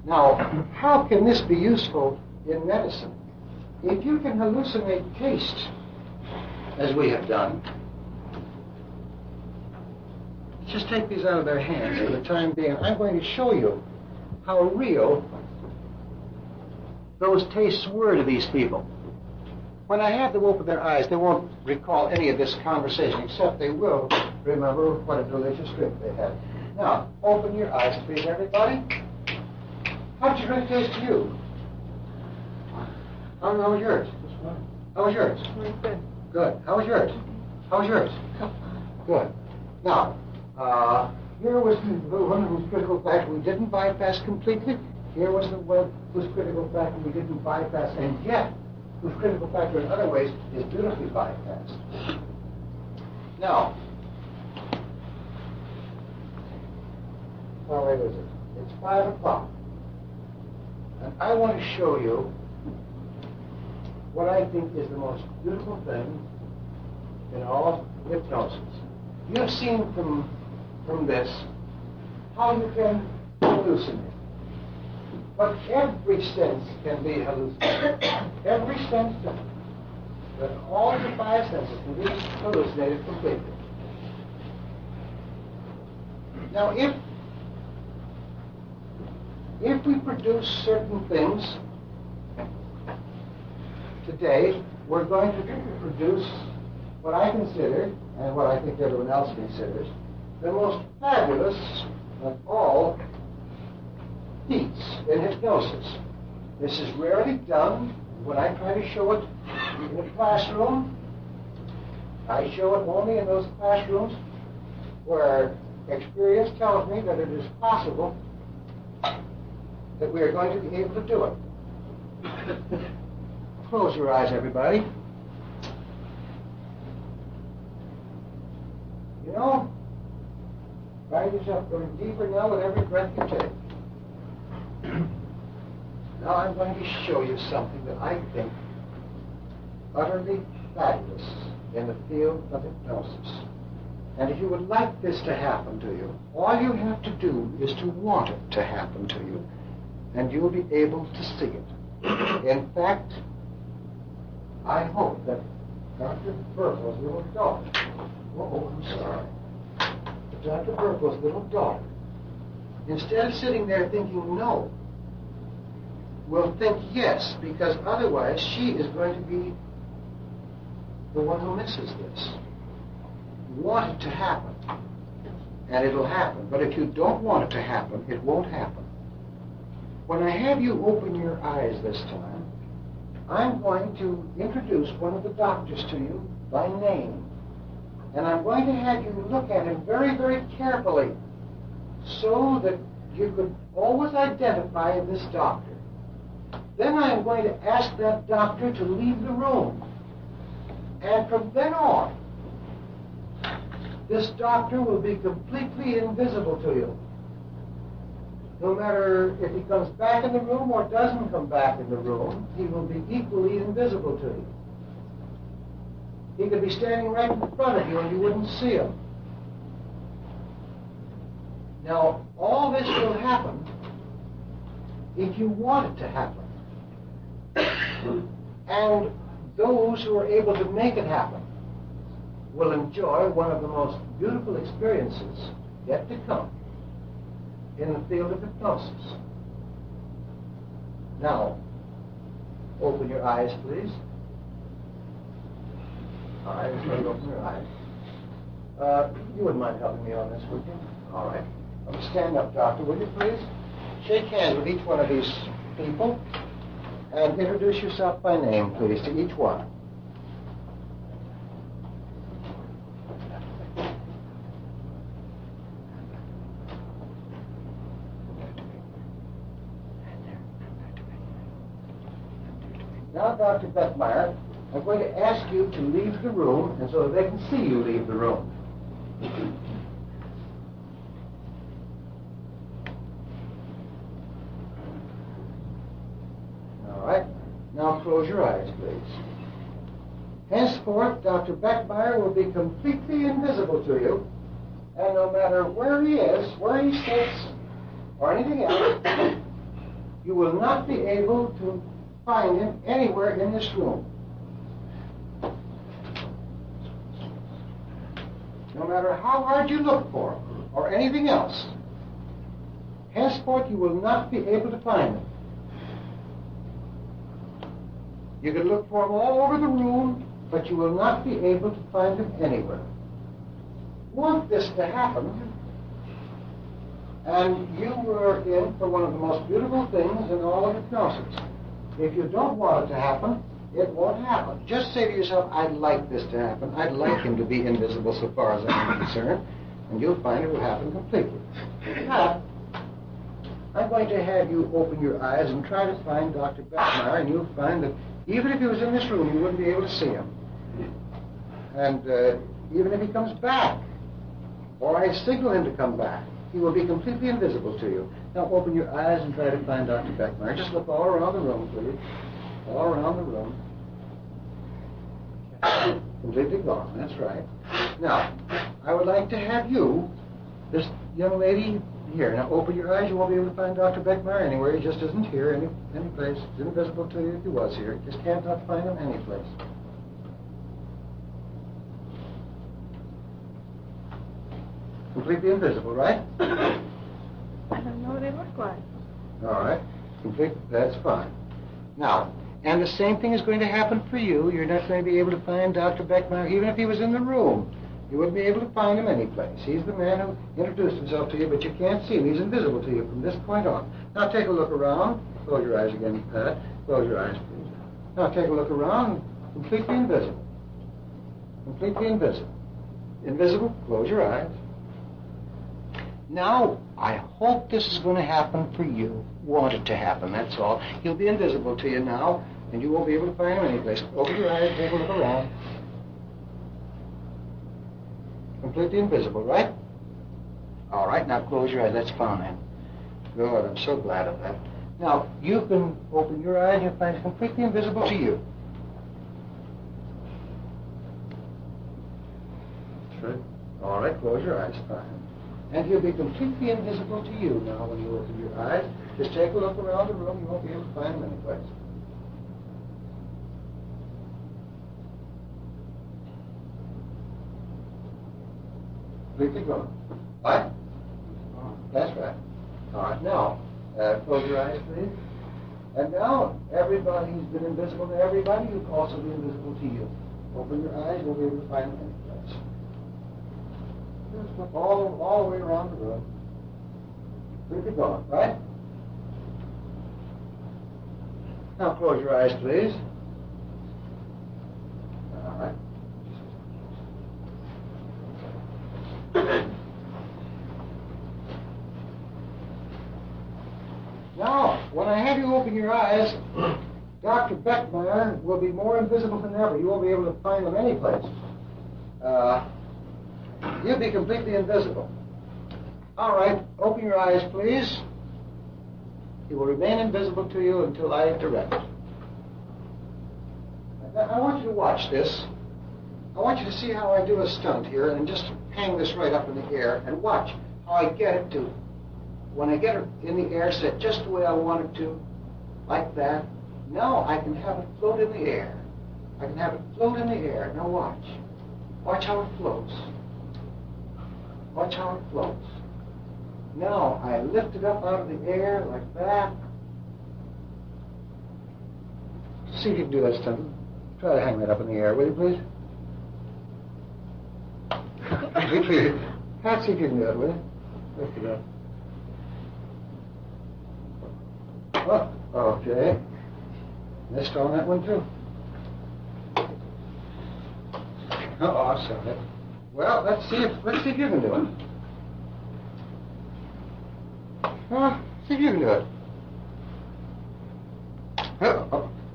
Now, how can this be useful in medicine? If you can hallucinate taste, as we have done, just take these out of their hands for the time being. I'm going to show you how real those tastes were to these people. When I have them open their eyes, they won't recall any of this conversation, except they will remember what a delicious drink they had. Now, open your eyes, please, everybody. How did your drink taste to you? How was yours? How was yours? Good. Good. How was yours? How was yours? Good. Now, here was the one whose critical factor we didn't bypass completely. Here was the one whose critical factor we didn't bypass, and yet whose critical factor in other ways is beautifully bypassed. Now, how late is it? It's 5 o'clock. And I want to show you what I think is the most beautiful thing in all of hypnosis. You have seen from this how you can hallucinate. But every sense can be hallucinated. Every sense does. But all the 5 senses can be hallucinated completely. Now, if we produce certain things today, we're going to produce what I consider, and what I think everyone else considers, the most fabulous of all feats in hypnosis. This is rarely done. When I try to show it in a classroom, I show it only in those classrooms where experience tells me that it is possible that we are going to be able to do it. Close your eyes, everybody. You know, find yourself going deeper now with every breath you take. Now I'm going to show you something that I think utterly fabulous in the field of hypnosis. And if you would like this to happen to you, all you have to do is to want it to happen to you, and you'll be able to see it. In fact, I hope that Dr. Burkle's little daughter, I'm sorry, Dr. Burkle's little daughter, instead of sitting there thinking no, will think yes, because otherwise she is going to be the one who misses this. You want it to happen, and it'll happen. But if you don't want it to happen, it won't happen. When I have you open your eyes this time, I'm going to introduce one of the doctors to you by name. And I'm going to have you look at him very, very carefully so that you could always identify this doctor. Then I'm going to ask that doctor to leave the room. And from then on, this doctor will be completely invisible to you. No matter if he comes back in the room or doesn't come back in the room, he will be equally invisible to you. He could be standing right in front of you and you wouldn't see him. Now, all this will happen if you want it to happen. And those who are able to make it happen will enjoy one of the most beautiful experiences yet to come in the field of hypnosis. Now, open your eyes, please. All right, everybody open your eyes. You wouldn't mind helping me on this, would you? All right. Stand up, doctor, will you please? Shake hands with each one of these people and introduce yourself by name, please, to each one. Now, Dr. Beckmeyer, I'm going to ask you to leave the room, and so that they can see you leave the room. All right. Now close your eyes, please. Henceforth, Dr. Beckmeyer will be completely invisible to you, and no matter where he is, where he sits, or anything else, You will not be able to find him anywhere in this room. No matter how hard you look for him or anything else, henceforth you will not be able to find him. You can look for him all over the room, but you will not be able to find him anywhere. Want this to happen, and you were in for one of the most beautiful things in all of hypnosis. If you don't want it to happen, it won't happen. Just say to yourself, I'd like this to happen. I'd like him to be invisible so far as I'm concerned, and you'll find it will happen completely. Now, I'm going to have you open your eyes and try to find Dr. Beckmeyer, and you'll find that even if he was in this room, you wouldn't be able to see him. And even if he comes back, or I signal him to come back, he will be completely invisible to you. Now open your eyes and try to find Dr. Beckmeyer. Just look all around the room, please. All around the room. Completely gone, that's right. Now, I would like to have you, this young lady here. Now open your eyes. You won't be able to find Dr. Beckmeyer anywhere. He just isn't here any place. He's invisible to you if he was here. You just can't not find him any place. Completely invisible, right? I don't know what they look like. All right. That's fine. Now, and the same thing is going to happen for you. You're not going to be able to find Dr. Beckmeyer, even if he was in the room. You wouldn't be able to find him any place. He's the man who introduced himself to you, but you can't see him. He's invisible to you from this point on. Now take a look around. Close your eyes again, Pat. Close your eyes, please. Now take a look around. Completely invisible. Completely invisible. Invisible? Close your eyes. Now, I hope this is going to happen for you. Want it to happen, that's all. He'll be invisible to you now, and you won't be able to find him anyplace. Open your eyes, take a look around. Completely invisible, right? All right, now close your eyes. That's fine. Good, I'm so glad of that. Now, you can open your eyes and you'll find it completely invisible to you. That's right. All right, close your eyes. Fine. And he'll be completely invisible to you now when you open your eyes. Just take a look around the room. You won't be able to find him anyplace. Completely gone. Right? That's right. All right. Now, close your eyes, please. And now, everybody who's been invisible to everybody, you'll also be invisible to you. Open your eyes. You'll be able to find him anyplace. Just look all the way around the room. Completely gone, right? Now close your eyes, please. All right. Now, when I have you open your eyes, Dr. Beckmeyer will be more invisible than ever. You won't be able to find him anyplace. You'll be completely invisible. All right, open your eyes, please. He will remain invisible to you until I direct. Now, I want you to watch this. I want you to see how I do a stunt here and just hang this right up in the air and watch how I get it to, when I get it in the air, set just the way I want it to, like that. Now I can have it float in the air. I can have it float in the air. Now watch. Watch how it floats. Watch how it floats. Now, I lift it up out of the air like that. See if you can do that stunt. Try to hang that up in the air, will you, please? Let's see if you can do it, will you? Lift it up. Oh, okay. Missed on that one, too. Oh, sorry. Well, let's see if you can do it. See if you can do it.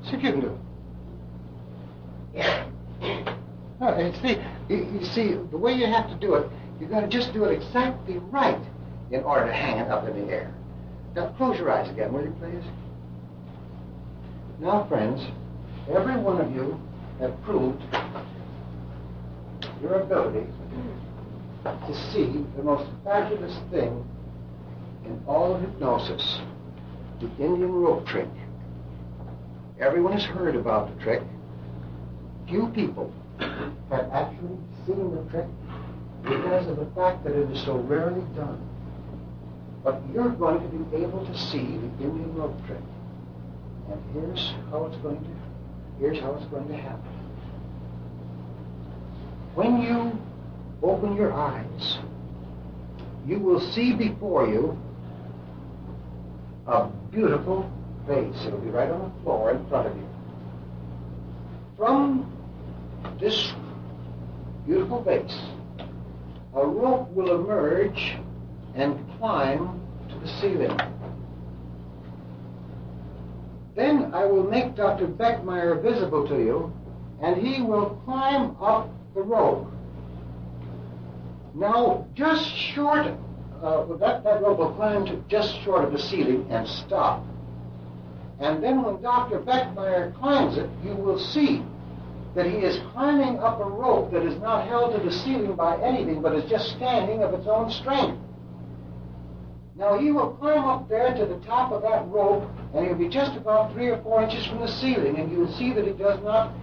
See if you can do it. You see, the way you have to do it, you've got to just do it exactly right in order to hang it up in the air. Now, close your eyes again, will you, please? Now, friends, every one of you have proved your ability to see the most fabulous thing in all of hypnosis. the Indian rope trick. Everyone has heard about the trick. Few people have actually seen the trick because of the fact that it is so rarely done. But you're going to be able to see the Indian rope trick. And here's how it's going to happen. When you open your eyes, you will see before you a beautiful vase. It'll be right on the floor in front of you. From this beautiful vase, a rope will emerge and climb to the ceiling. Then I will make Dr. Beckmeyer visible to you, and he will climb up the rope. Now, just short, that rope will climb to just short of the ceiling and stop. And then when Dr. Beckmeyer climbs it, you will see that he is climbing up a rope that is not held to the ceiling by anything, but is just standing of its own strength. Now he will climb up there to the top of that rope, and he'll be just about 3 or 4 inches from the ceiling, and you will see that he does not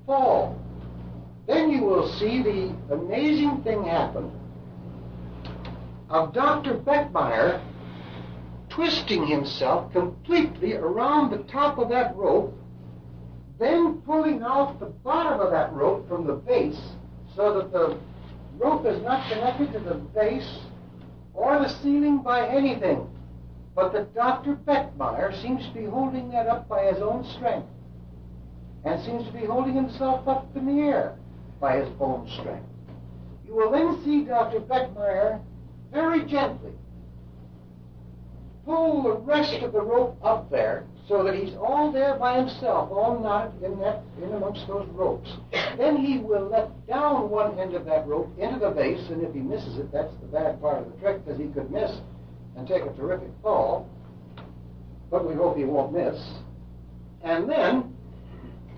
fall. Then you will see the amazing thing happen of Dr. Beckmeyer twisting himself completely around the top of that rope, then pulling out the bottom of that rope from the base so that the rope is not connected to the base or the ceiling by anything, but that Dr. Beckmeyer seems to be holding that up by his own strength and seems to be holding himself up in the air by his own strength. You will then see Dr. Beckmeyer very gently pull the rest of the rope up there so that he's all there by himself, all knotted in amongst those ropes. Then he will let down one end of that rope into the base, and if he misses it, that's the bad part of the trick, because he could miss and take a terrific fall. But we hope he won't miss. And then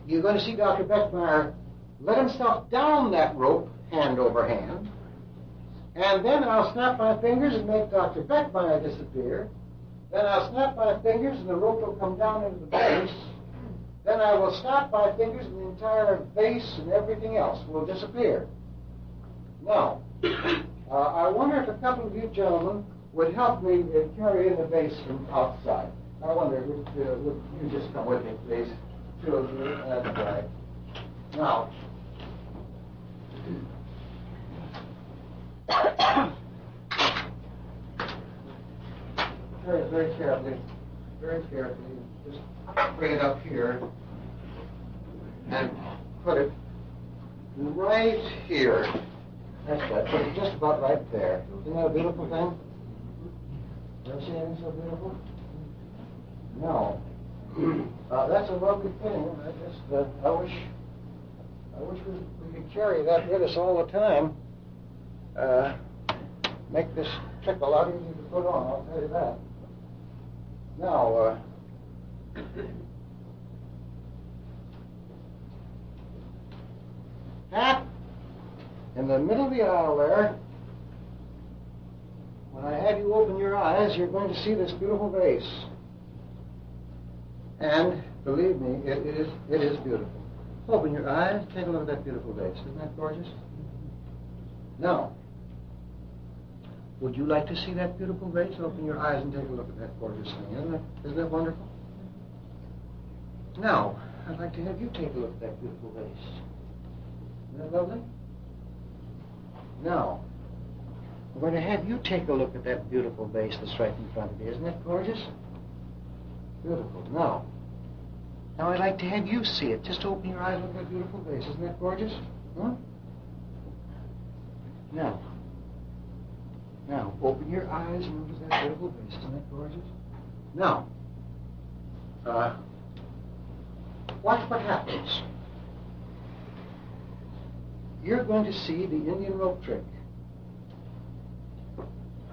you're going to see Dr. Beckmeyer let himself down that rope, hand over hand. And then I'll snap my fingers and make Dr. Beckmeyer disappear. Then I'll snap my fingers and the rope will come down into the base. Then I will snap my fingers and the entire base and everything else will disappear. Now, I wonder if a couple of you gentlemen would help me carry in the base from outside. I wonder, would you just come with me, please? 2 of you, that's right. Now, very carefully, just bring it up here and put it right here. That's right, put it just about right there. Isn't that a beautiful thing? Ever seen anything so beautiful? No. That's a lovely thing. I wish we could carry that with us all the time. Make this trick a lot easier to put on, I'll tell you that. Now, Pat, in the middle of the aisle there, when I have you open your eyes, you're going to see this beautiful vase. And, believe me, it is beautiful. Open your eyes, take a look at that beautiful vase. Isn't that gorgeous? Now, would you like to see that beautiful vase? Open your eyes and take a look at that gorgeous thing. Isn't that wonderful? Now, I'd like to have you take a look at that beautiful vase. Isn't that lovely? Now, I'm going to have you take a look at that beautiful vase that's right in front of you. Isn't that gorgeous? Beautiful. Now, I'd like to have you see it. Just open your eyes and look at that beautiful vase. Isn't that gorgeous? Huh? Now, open your eyes and look at that beautiful vase. Isn't that gorgeous? Now, watch what happens. You're going to see the Indian rope trick.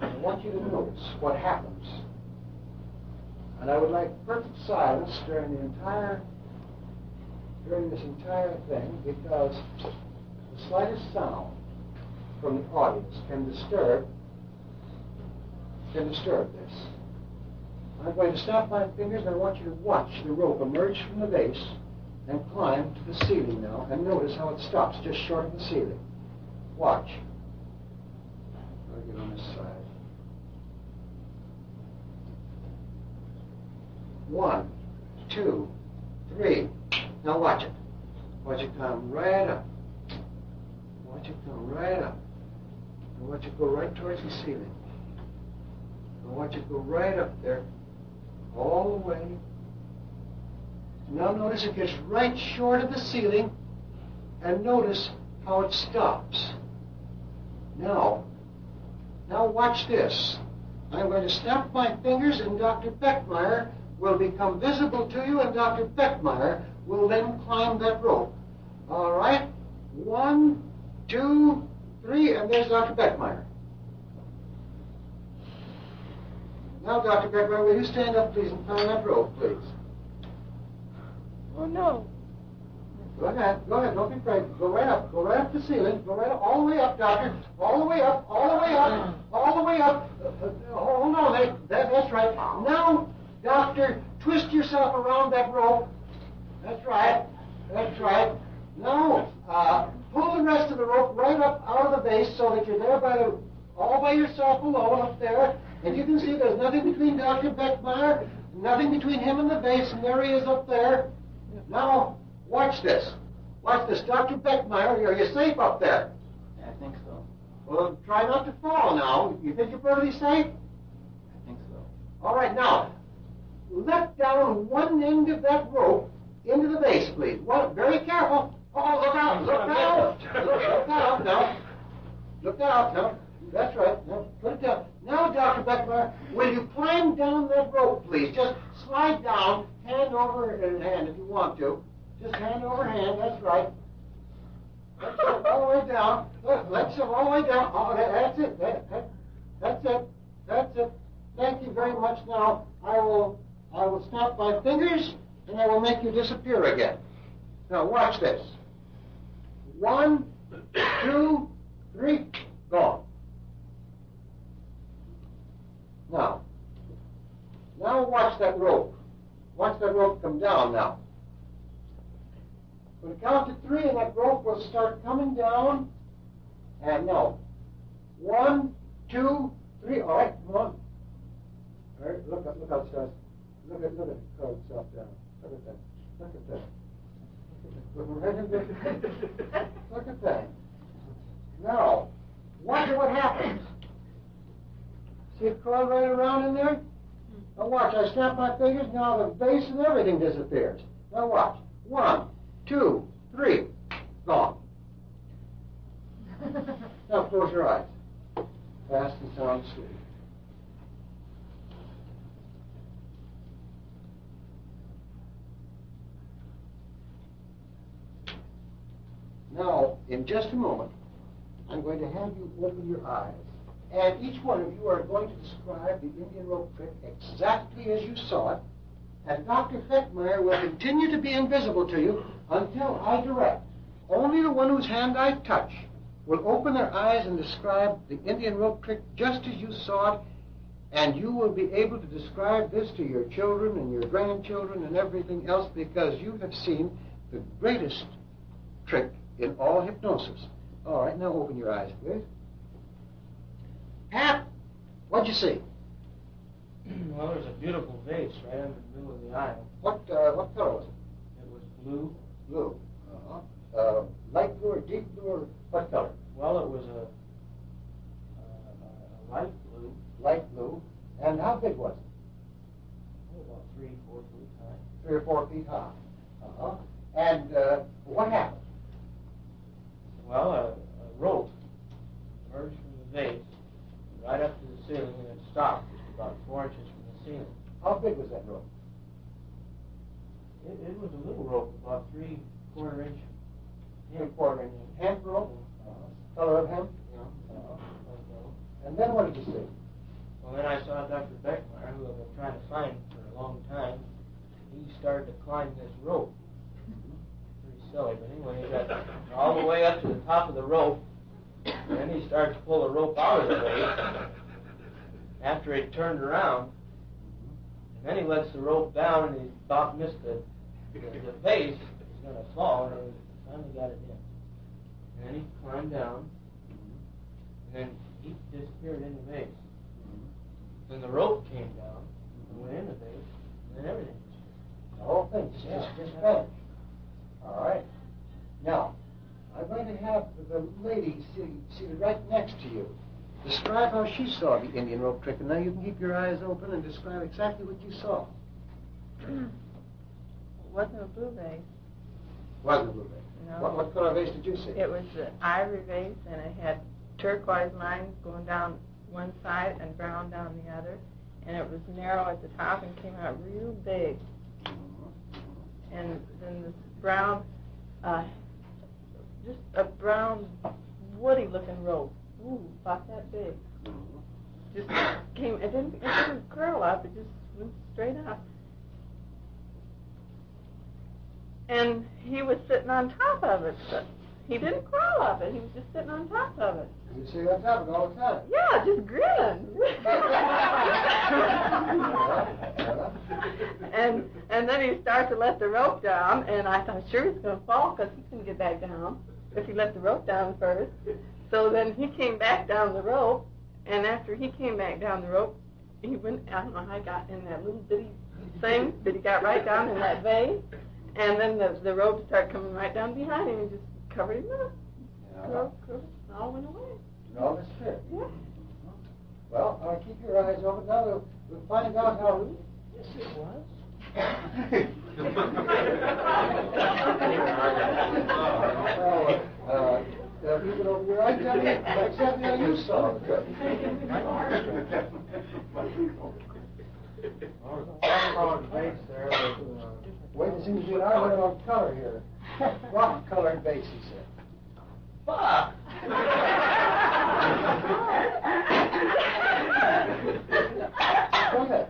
I want you to notice what happens. And I would like perfect silence during this entire thing, because the slightest sound from the audience can disturb this. I'm going to snap my fingers, and I want you to watch the rope emerge from the base and climb to the ceiling now. And notice how it stops just short of the ceiling. Watch. I'll get on this side. 1, 2, 3. Now watch it. Watch it come right up. Watch it come right up. And watch it go right towards the ceiling. And watch it go right up there. All the way. Now notice it gets right short of the ceiling. And notice how it stops. Now watch this. I'm going to snap my fingers, and Dr. Beckmeyer will become visible to you, and Dr. Beckmeyer will then climb that rope. All right? 1, 2, 3, and there's Dr. Beckmeyer. Now, Dr. Beckmeyer, will you stand up, please, and climb that rope, please? Oh, no. Go ahead, don't be afraid. Go right up the ceiling. Go right up, all the way up, Doctor. All the way up, all the way up, all the way up. Hold on, that's right. Now, Doctor, twist yourself around that rope. That's right. Now, pull the rest of the rope right up out of the base so that you're there all by yourself alone up there. And you can see there's nothing between Dr. Beckmeyer, nothing between him and the base, and there he is up there. Now, watch this. Watch this. Dr. Beckmeyer, are you safe up there? I think so. Well, try not to fall now. You think you're perfectly safe? I think so. All right, now, let down one end of that rope into the base, please. Well, very careful. Oh, look out, look out now. Look out now. That's right. Now, put it down. Now, Dr. Beckmeyer, will you climb down that rope, please? Just slide down, hand over hand if you want to. Just hand over hand, that's right. That's it, all the way down. Let's go all the way down. Oh, that's it. That's it. Thank you very much. Now, I will snap my fingers, and I will make you disappear again. Now, watch this. 1, 2, 3, gone. Now watch that rope. Watch that rope come down now. We'll count to 3, and that rope will start coming down. And now, 1, 2, 3. All right, come on. All right, look how it starts. Look at how it starts down. Look at that. Look at that. Now, watch what happens. See it curl right around in there? Now watch, I snap my fingers, now the base and everything disappears. Now watch. 1, 2, 3, gone. Now close your eyes. Fast and sound asleep. Now, in just a moment, I'm going to have you open your eyes. And each one of you are going to describe the Indian rope trick exactly as you saw it. And Dr. Beckmeyer will continue to be invisible to you until I direct. Only the one whose hand I touch will open their eyes and describe the Indian rope trick just as you saw it. And you will be able to describe this to your children and your grandchildren and everything else because you have seen the greatest trick in all hypnosis. All right, now open your eyes, please. Hap, what'd you see? Well, there's a beautiful vase right in the middle of the aisle. What color was it? It was blue. Blue. Light blue or deep blue or what color? Well, it was a light blue. Light blue. And how big was it? Oh, about 3 or 4 feet high. 3 or 4 feet high. And what happened? Well, a rope emerged from the vase right up to the ceiling, and it stopped just about 4 inches from the ceiling. How big was that rope? It was a little rope, about 3/4 inch. 3/4 inch. Hemp rope? Color of hemp? And then what did you see? Well, then I saw Dr. Beckmeyer, who I've been trying to find for a long time. He started to climb this rope. Pretty silly, but anyway, he got all the way up to the top of the rope, and then he started to pull the rope out of the vase after it turned around. And then he lets the rope down, and he about missed the vase. He's going to fall, and he finally got it in. And then he climbed down, and then he disappeared in the vase. Then the rope came down and went in the vase, and then everything disappeared. The whole thing just vanished. All right. Now, I'm going to have the lady seated right next to you. Describe how she saw the Indian rope trick, and now you can keep your eyes open and describe exactly what you saw. It wasn't a blue vase. Wasn't a blue vase? No. What color vase did you see? It was an ivory vase, and it had turquoise lines going down one side and brown down the other. And it was narrow at the top and came out real big. And then this brown, just a brown, woody-looking rope. Ooh, about that big. Just came, it didn't curl up, it just went straight up. And he was sitting on top of it, but he didn't crawl up it, he was just sitting on top of it. You see on top of it all the time? Yeah, just grinning. And then he started to let the rope down, and I thought sure he's going to fall because he couldn't get back down if he let the rope down first. So then he came back down the rope, and after he came back down the rope, he went, I don't know how he got in that little bitty thing, but he got right down in that vase, and then the rope started coming right down behind him and just covered him up. Yeah. All went away. It all disappeared. Yeah. Well, keep your eyes open. Now we'll find out how... Yes, it was. You can open your eyes, tell me exactly how you saw it. Wait, there seems to be an argument on color here. What colored vase, he said? Fuck! Go ahead.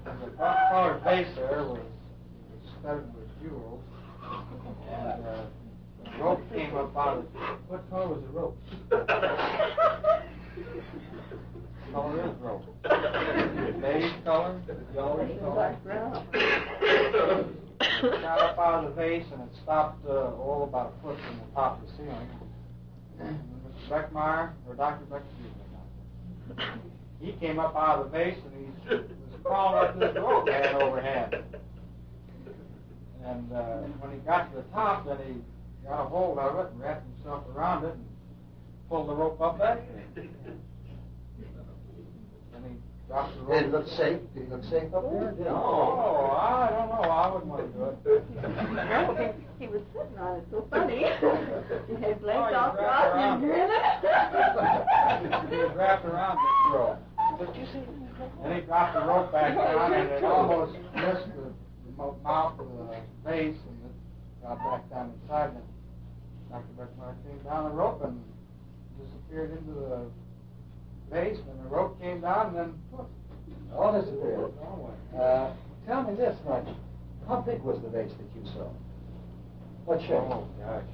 The buff-colored vase there was studded with jewels, and the rope came up out of it. What color was the rope? What color is rope? Beige color? Yellowish color? Brown. It got up out of the vase and it stopped about a foot from the top of the ceiling. And Mr. Beckmeyer, or Dr. Beckmeyer, he came up out of the vase and he was crawling up this rope hand over hand. And when he got to the top, then he got a hold of it and wrapped himself around it and pulled the rope up back there. And he dropped the rope. Did it look safe? Did he look safe up there? No, I don't know. I wouldn't want to do it. He was sitting on it so funny. He had his legs Oh, all crossed and grinning. He was wrapped around this rope. And he dropped the rope back down and it almost missed the mouth of the vase and it got back down inside and Dr. Beckmeyer came down the rope and disappeared into the vase and the rope came down and then poof. All disappeared. Tell me this much. How big was the vase that you saw? What shape? Oh, gosh.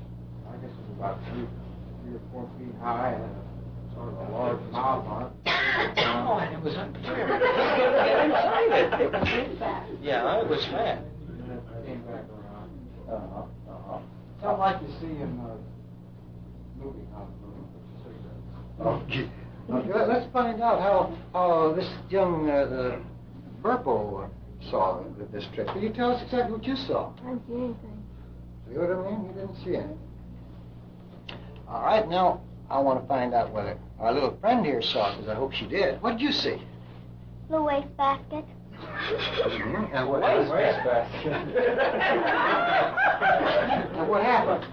I guess it was about 3 or 4 feet high and sort of a large mouth on it. Oh, and it was unclear. It was really fat. Yeah, it was fat. And then it came back around. Something like you see in movie Okay. Okay, let's find out how this young Burpo saw this trick. Will you tell us exactly what you saw? I didn't see anything. See what I mean? You didn't see anything. All right, now I want to find out what our little friend here saw, because I hope she did. What did you see? The waste basket. And what And what happened?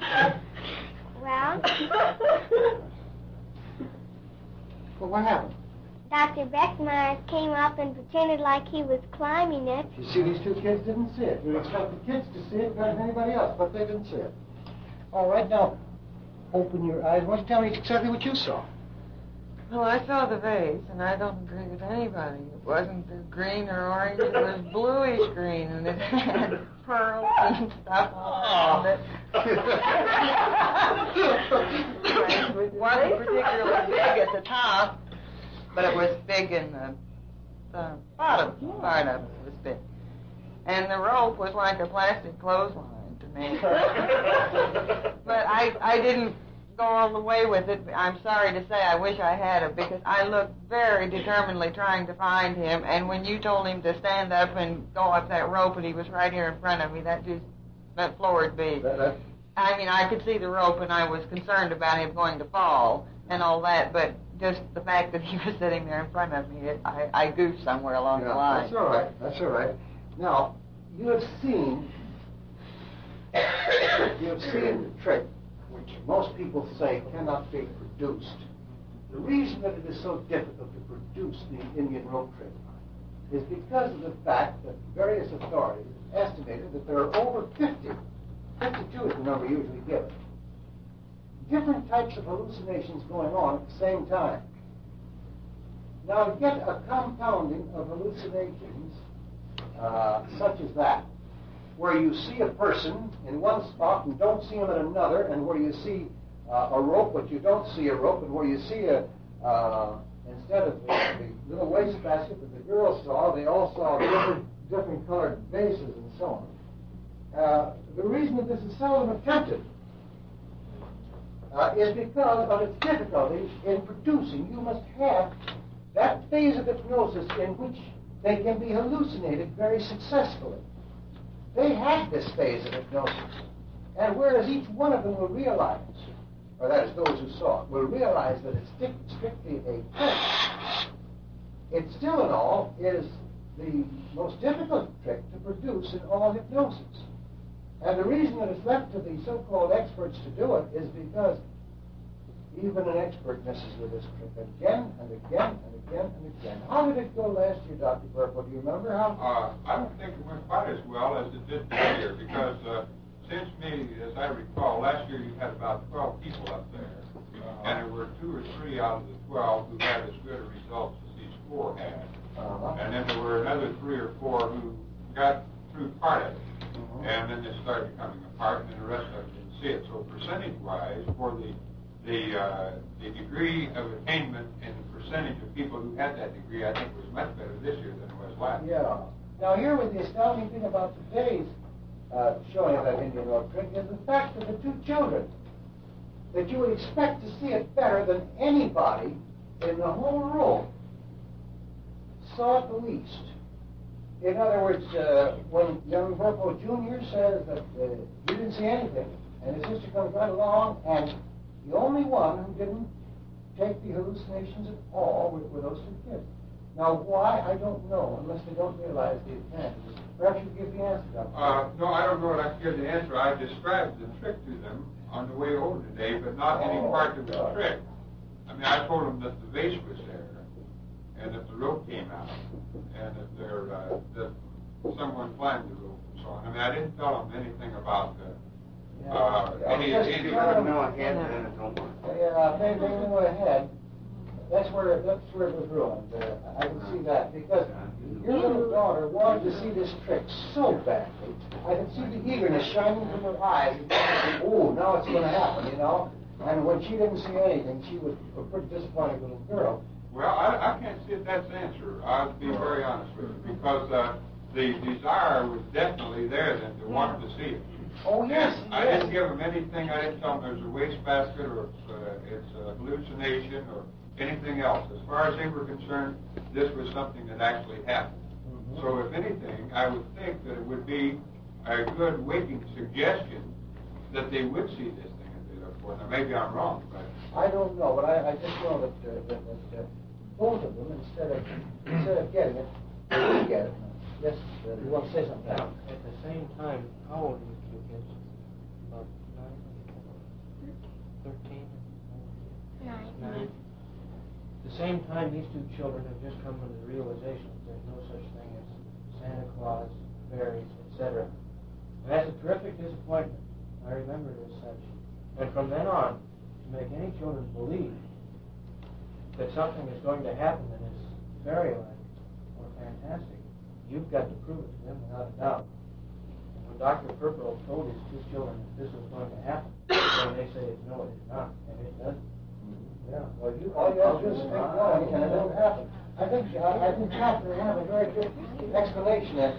Well, Well, what happened? Dr. Beckmeyer came up and pretended like he was climbing it. You see, these two kids didn't see it. You'd expect the kids to see it better than anybody else, but they didn't see it. All right, now, open your eyes. Why don't you tell me exactly what you saw? Well, I saw the vase, and I don't agree with anybody. It wasn't green or orange. It was bluish green, and it had pearls and stuff around it. It wasn't particularly big at the top, but it was big in the the bottom part of it was big. And the rope was like a plastic clothesline to me. But I didn't go all the way with it. I'm sorry to say I wish I had it, because I looked very determinedly trying to find him, and when you told him to stand up and go up that rope and he was right here in front of me, that floored me. I mean, I could see the rope and I was concerned about him going to fall and all that, but just the fact that he was sitting there in front of me, I goofed somewhere along the line. That's all right. That's all right. Now, you have seen the trick, which most people say cannot be produced. The reason that it is so difficult to produce the Indian rope trick is because of the fact that various authorities estimated that there are over 52 is the number usually given, different types of hallucinations going on at the same time. Now, to get a compounding of hallucinations such as that, where you see a person in one spot and don't see him in another, and where you see a rope but you don't see a rope, and where you see instead of the little wastebasket that the girls saw, they all saw different colored vases and so on. The reason that this is seldom attempted is because of its difficulty in producing. You must have that phase of hypnosis in which they can be hallucinated very successfully. They had this phase of hypnosis, and whereas each one of them will realize, or that is those who saw it, will realize that it's strictly a trick, it still in all is the most difficult trick to produce in all hypnosis. And the reason that it's left to the so-called experts to do it is because even an expert messes with this trick again and again and again and again. How did it go last year, Dr. Burpo? Do you remember how? I don't think it went quite as well as it did this year, because seems to me, as I recall, last year you had about 12 people up there, and there were 2 or 3 out of the 12 who had as good a results as these 4 had. And then there were another 3 or 4 who got through part of it, and then they started coming apart, and then the rest of them didn't see it. So percentage-wise, for the degree of attainment and the percentage of people who had that degree, I think was much better this year than it was last year. Yeah. Now here with the astounding thing about today's showing of that Indian rope trick is the fact that the 2 children, that you would expect to see it better than anybody in the whole room, saw it the least. In other words, when young Burpo Jr. says that he didn't see anything, and his sister comes right along, and the only one who didn't take the hallucinations at all were those 2 kids. Now, why, I don't know, unless they don't realize the advantages. Perhaps you give the answer, Dr. No, I don't know what I can give the answer. I described the trick to them on the way over today, but not any part of the trick. I mean, I told them that the vase was there, and that the rope came out, and that that someone climbed the rope and so on. I mean, I didn't tell them anything about any Yeah, they knew ahead. That's where it was ruined. I can see that, because your little daughter wanted to see this trick so badly. I can see the eagerness shining from her eyes. Oh, now it's going to happen, you know. And when she didn't see anything, she was a pretty disappointed little girl. Well, I can't see if that's the answer. I'll be very honest with you, because the desire was definitely there then to want to see it. Oh, yes. I didn't give them anything. I didn't tell them there's a wastebasket or it's a hallucination or anything else. As far as they were concerned, this was something that actually happened. So if anything, I would think that it would be a good waking suggestion that they would see this thing as they look for it. Now, maybe I'm wrong, but I don't know, but I just know that both of them, instead of getting it, they did get it. Yes, you want to say something? Now, at the same time, how old are you 2 kids? About 9? 13? 9. At the same time, these 2 children have just come to the realization that there's no such thing as Santa Claus, fairies, etc. And that's a terrific disappointment. I remember it as such. And from then on, to make any children believe that something is going to happen that is fairy-like or fantastic, you've got to prove it to them without a doubt. And when Dr. Purple told his 2 children that this was going to happen, then they say, no, it is not, and it doesn't. Yeah, well, all you have to do is think no, and it won't happen. I think Catherine have a very good explanation